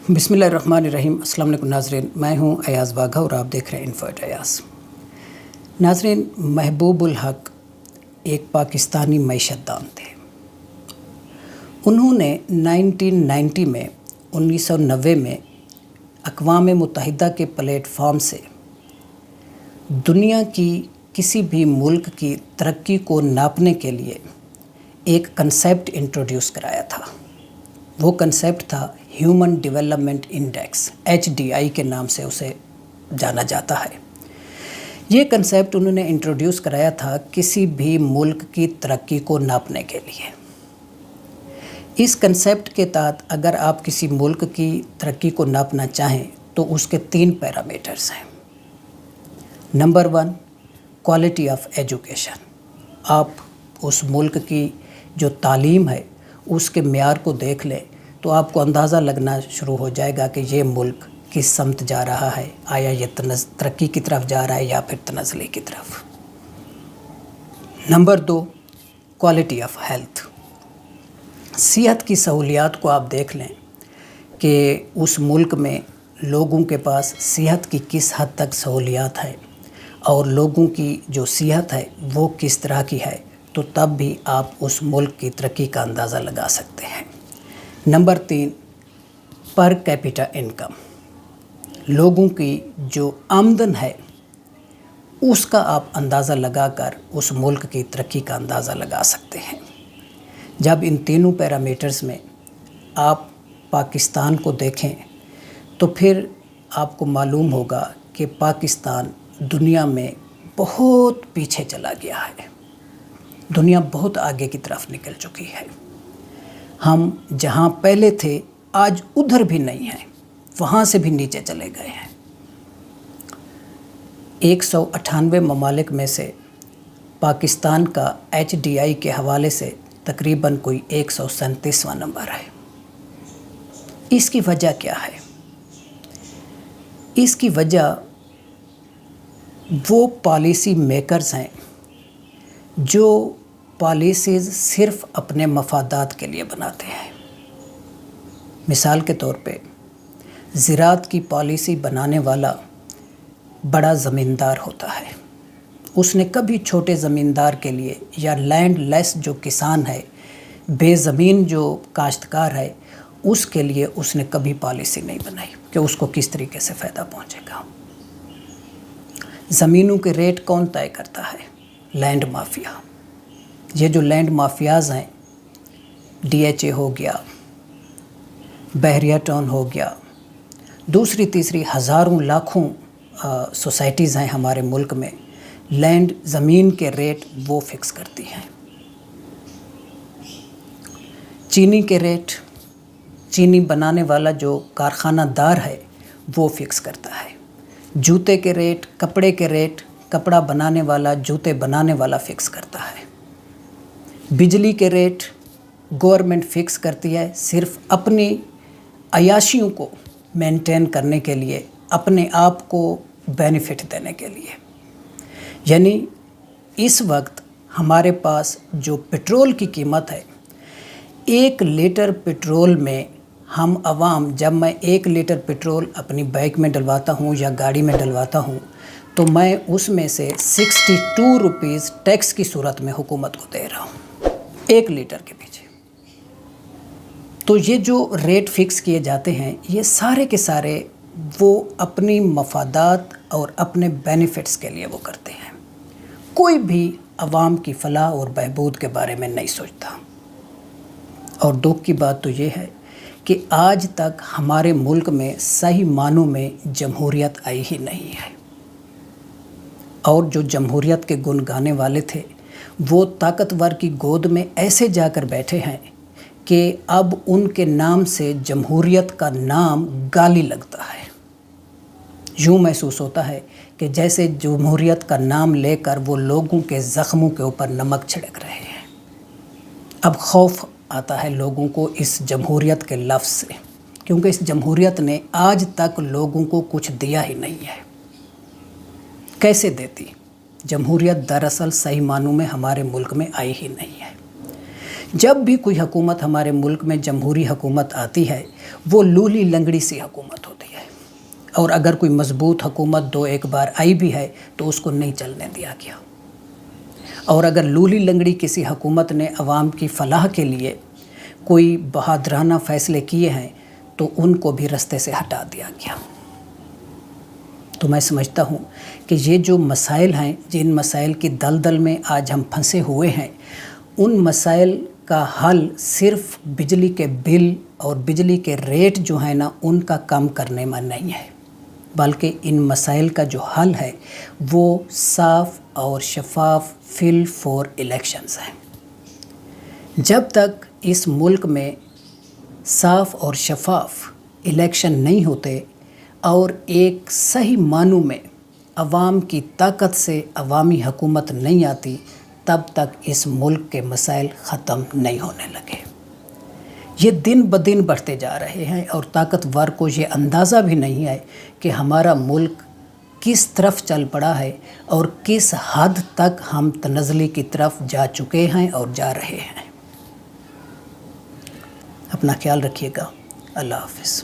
बिस्मिल्लाहिर्रहमानिर्रहीम। अस्सलाम वालेकुम नाज़रीन, मैं हूं अयाज़ वाघा और आप देख रहे हैं इन्फो एट अयाज़। नाज़रीन, महबूबुल हक एक पाकिस्तानी मईशतदान थे। उन्होंने 1990 में 1990 में अक़वाम मुत्तहिदा के प्लेटफॉर्म से दुनिया की किसी भी मुल्क की तरक्की को नापने के लिए एक कंसेप्ट इंट्रोड्यूस कराया था। वो कंसेप्ट था ह्यूमन डेवलपमेंट इंडेक्स, HDI के नाम से उसे जाना जाता है। ये कंसेप्ट उन्होंने इंट्रोड्यूस कराया था किसी भी मुल्क की तरक्की को नापने के लिए। इस कंसेप्ट के तहत अगर आप किसी मुल्क की तरक्की को नापना चाहें तो उसके 3 पैरामीटर्स हैं। Number 1, quality of education. आप उस मुल्क की जो तालीम है उसके मेयार को देख लें तो आपको अंदाज़ा लगना शुरू हो जाएगा कि ये मुल्क किस समत जा रहा है। आया ये तरक्की की तरफ जा रहा है या फिर तनज़ली की तरफ। Number 2, quality of health. सेहत की सहूलियात को आप देख लें कि उस मुल्क में लोगों के पास सेहत की किस हद तक सहूलियात है और लोगों की जो सेहत है वो किस तरह की है, तो तब भी आप उस मुल्क की तरक्की का अंदाज़ा लगा सकते हैं। Number 3, per capita income. लोगों की जो आमदन है उसका आप अंदाज़ा लगाकर उस मुल्क की तरक्की का अंदाज़ा लगा सकते हैं। जब इन तीनों पैरामीटर्स में आप पाकिस्तान को देखें तो फिर आपको मालूम होगा कि पाकिस्तान दुनिया में बहुत पीछे चला गया है। दुनिया बहुत आगे की तरफ निकल चुकी है। हम जहाँ पहले थे आज उधर भी नहीं हैं, वहाँ से भी नीचे चले गए हैं। 198 ममालिक में से पाकिस्तान का HDI के हवाले से तकरीबन कोई 137वां नंबर है। इसकी वजह क्या है? इसकी वजह वो पॉलिसी मेकर्स हैं जो पॉलिसीज़ सिर्फ़ अपने मफादात के लिए बनाते हैं। मिसाल के तौर पे ज़राअत की पॉलिसी बनाने वाला बड़ा ज़मींदार होता है। उसने कभी छोटे ज़मींदार के लिए या लैंड लेस जो किसान है, बेज़मीन जो काश्तकार है, उसके लिए उसने कभी पॉलिसी नहीं बनाई कि उसको किस तरीके से फ़ायदा पहुंचेगा। ज़मीनों के रेट कौन तय करता है? Land mafia. ये जो लैंड माफियाज़ हैं, DHA हो गया, बहरिया टाउन हो गया, दूसरी तीसरी हज़ारों लाखों सोसाइटीज़ हैं हमारे मुल्क में। लैंड ज़मीन के रेट वो फिक्स करती हैं। चीनी के रेट चीनी बनाने वाला जो कारखानादार है वो फिक्स करता है। जूते के रेट, कपड़े के रेट कपड़ा बनाने वाला, जूते बनाने वाला फिक्स करता है। बिजली के रेट गवर्नमेंट फिक्स करती है सिर्फ़ अपनी अयाशियों को मेंटेन करने के लिए, अपने आप को बेनिफिट देने के लिए। यानी इस वक्त हमारे पास जो पेट्रोल की कीमत है, 1 लीटर पेट्रोल में हम अवाम, जब मैं 1 लीटर पेट्रोल अपनी बाइक में डलवाता हूँ या गाड़ी में डलवाता हूँ तो मैं उसमें से 62 रुपीज़ टैक्स की सूरत में हुकूमत को दे रहा हूँ 1 लीटर के पीछे। तो ये जो रेट फिक्स किए जाते हैं, ये सारे के सारे वो अपनी मफादात और अपने बेनिफिट्स के लिए वो करते हैं। कोई भी अवाम की फलाह और बहबूद के बारे में नहीं सोचता। और दुख की बात तो ये है कि आज तक हमारे मुल्क में सही मानों में जमहूरियत आई ही नहीं है। और जो जमहूरियत के गुण गाने वाले थे वो ताकतवर की गोद में ऐसे जाकर बैठे हैं कि अब उनके नाम से जमहूरियत का नाम गाली लगता है। यूँ महसूस होता है कि जैसे जमहूरियत का नाम लेकर वो लोगों के ज़ख्मों के ऊपर नमक छिड़क रहे हैं। अब खौफ आता है लोगों को इस जमहूरियत के लफ्ज़ से, क्योंकि इस जमहूरियत ने आज तक लोगों को कुछ दिया ही नहीं है। कैसे देती? जमहूरियत दरअसल सही मानों में हमारे मुल्क में आई ही नहीं है। جب بھی کوئی حکومت ہمارے ملک میں جمہوری حکومت آتی ہے وہ لولی لنگڑی سی حکومت ہوتی ہے، اور اگر کوئی مضبوط حکومت 2-1 بار آئی بھی ہے تو اس کو نہیں چلنے دیا گیا، اور اگر لولی لنگڑی کسی حکومت نے عوام کی فلاح کے لیے کوئی بہادرانہ فیصلے کیے ہیں تو ان کو بھی رستے سے ہٹا دیا گیا۔ تو میں سمجھتا ہوں کہ یہ جو مسائل ہیں، جن مسائل کی دلدل میں آج ہم پھنسے ہوئے ہیں، ان مسائل کا حل صرف بجلی کے بل اور بجلی کے ریٹ جو ہیں نا ان کا کم کرنے میں نہیں ہے، بلکہ ان مسائل کا جو حل ہے وہ صاف اور شفاف فل فور الیکشنز ہیں۔ جب تک اس ملک میں صاف اور شفاف الیکشن نہیں ہوتے اور ایک صحیح معنوں میں عوام کی طاقت سے عوامی حکومت نہیں آتی، تب تک اس ملک کے مسائل ختم نہیں ہونے لگے۔ یہ دن بدن بڑھتے جا رہے ہیں اور طاقتور کو یہ اندازہ بھی نہیں ہے کہ ہمارا ملک کس طرف چل پڑا ہے اور کس حد تک ہم تنزلی کی طرف جا چکے ہیں اور جا رہے ہیں۔ اپنا خیال رکھیے گا۔ اللہ حافظ۔